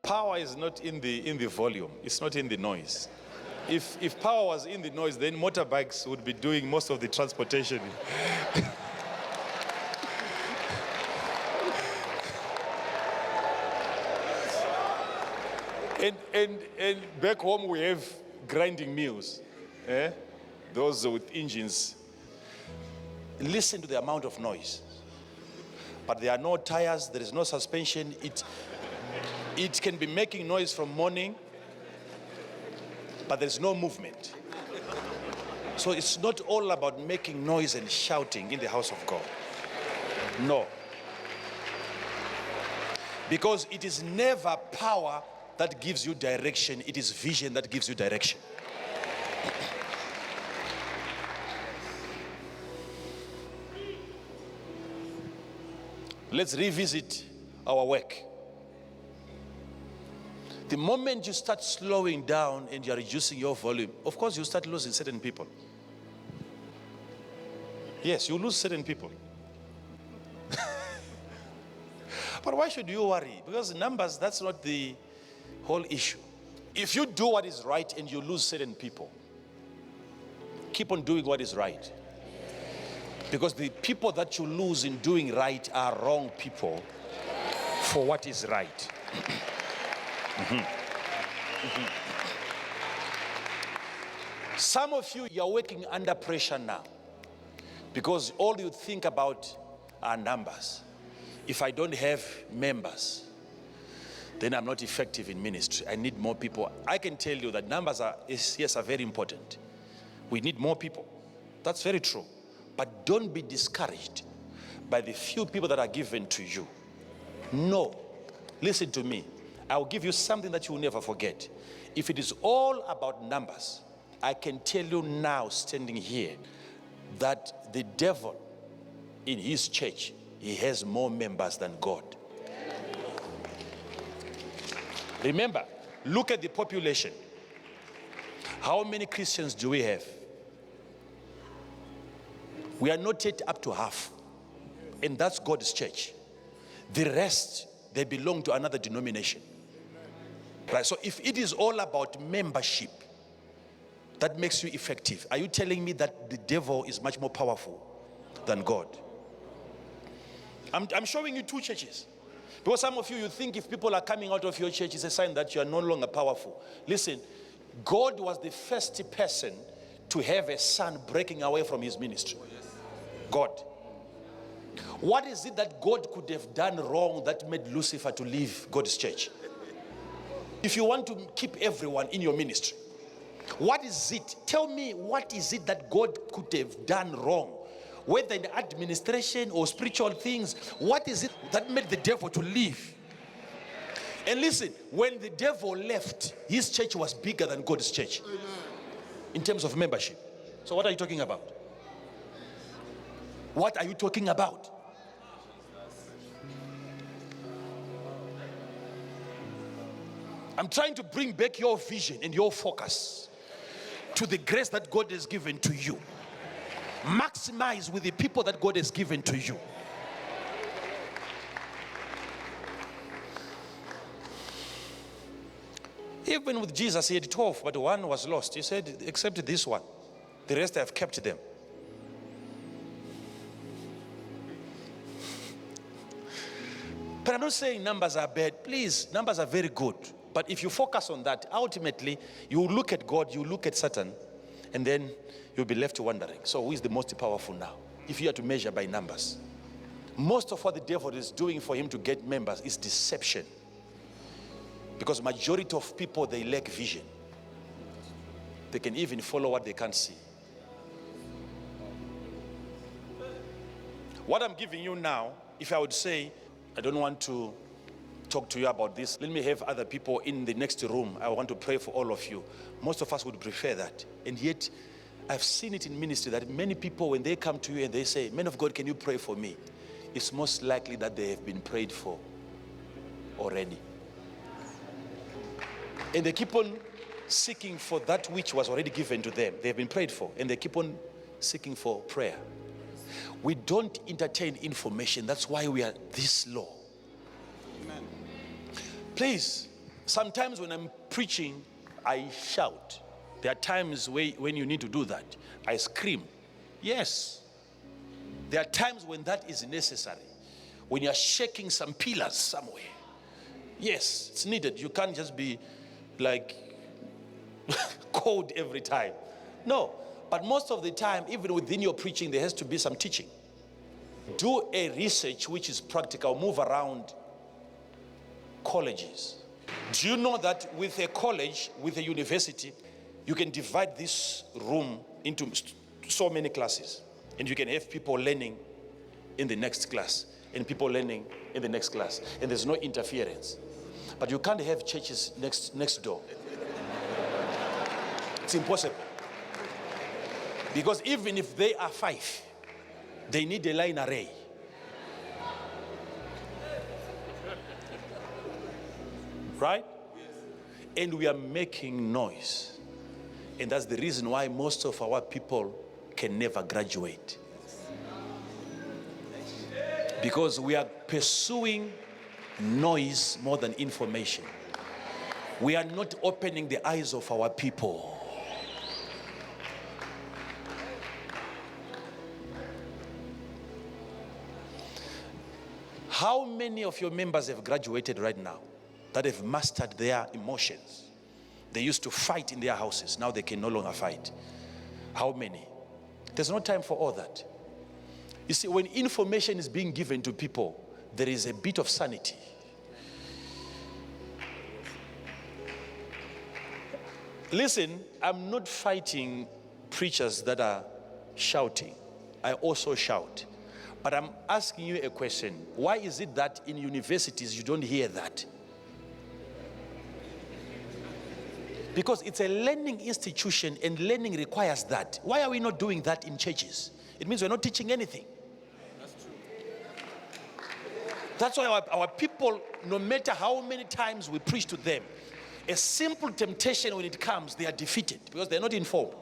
Power is not in the volume. It's not in the noise. If power was in the noise, then motorbikes would be doing most of the transportation. and back home we have grinding mills. Those with engines. Listen to the amount of noise. But there are no tires, there is no suspension. It can be making noise from morning, but there's no movement. So it's not all about making noise and shouting in the house of God. No. Because it is never power that gives you direction, it is vision that gives you direction. Let's revisit our work. The moment you start slowing down and you're reducing your volume, of course you start losing certain people. Yes, you lose certain people. But why should you worry? Because numbers, that's not the whole issue. If you do what is right and you lose certain people, keep on doing what is right. Because the people that you lose in doing right are wrong people for what is right. Some of you are working under pressure now because all you think about are numbers. If I don't have members, then I'm not effective in ministry. I need more people. I can tell you that numbers are very important. We need more people. That's very true. But don't be discouraged by the few people that are given to you. No. Listen to me. I'll give you something that you will never forget. If it is all about numbers, I can tell you now, standing here, that the devil in his church, he has more members than God. Remember, look at the population. How many Christians do we have? We are not yet up to half. And that's God's church. The rest, they belong to another denomination. Right? So if it is all about membership that makes you effective, are you telling me that the devil is much more powerful than God? I'm showing you two churches. Because some of you think if people are coming out of your church, it's a sign that you are no longer powerful. Listen, God was the first person to have a son breaking away from his ministry. God. What is it that God could have done wrong that made Lucifer to leave God's church? If you want to keep everyone in your ministry, what is it? Tell me, what is it that God could have done wrong? Whether in administration or spiritual things, what is it that made the devil to leave? And listen, when the devil left, his church was bigger than God's church in terms of membership. So what are you talking about? What are you talking about? I'm trying to bring back your vision and your focus to the grace that God has given to you. Maximize with the people that God has given to you. Even with Jesus, he had 12, but one was lost. He said, except this one, the rest I have kept them. But I'm not saying numbers are bad. Please, numbers are very good. But if you focus on that, ultimately, you will look at God, you look at Satan, and then you'll be left wondering, so who is the most powerful now? If you are to measure by numbers. Most of what the devil is doing for him to get members is deception. Because majority of people, they lack vision. They can even follow what they can't see. What I'm giving you now, if I would say, I don't want to talk to you about this, let me have other people in the next room. I want to pray for all of you. Most of us would prefer that. And yet, I've seen it in ministry that many people, when they come to you and they say, man of God, can you pray for me? It's most likely that they have been prayed for already. And they keep on seeking for that which was already given to them. They've been prayed for, and they keep on seeking for prayer. We don't entertain information. That's why we are this low. Amen. Please, Sometimes when I'm preaching, I shout. There are times when you need to do that. I scream. Yes. There are times when that is necessary. When you're shaking some pillars somewhere. Yes, it's needed. You can't just be like cold every time. No. But most of the time, even within your preaching, there has to be some teaching. Do a research which is practical. Move around colleges. Do you know that with a college, with a university, you can divide this room into so many classes, and you can have people learning in the next class and people learning in the next class, and there's no interference. But you can't have churches next door. It's impossible. Because even if they are 5, they need a line array. Right? And we are making noise. And that's the reason why most of our people can never graduate. Because we are pursuing noise more than information. We are not opening the eyes of our people. How many of your members have graduated right now that have mastered their emotions? They used to fight in their houses. Now they can no longer fight. How many? There's no time for all that. You see, when information is being given to people, there is a bit of sanity. Listen, I'm not fighting preachers that are shouting. I also shout. But I'm asking you a question. Why is it that in universities you don't hear that? Because it's a learning institution and learning requires that. Why are we not doing that in churches? It means we're not teaching anything. That's true. That's why our people, no matter how many times we preach to them, a simple temptation when it comes, they are defeated because they're not informed.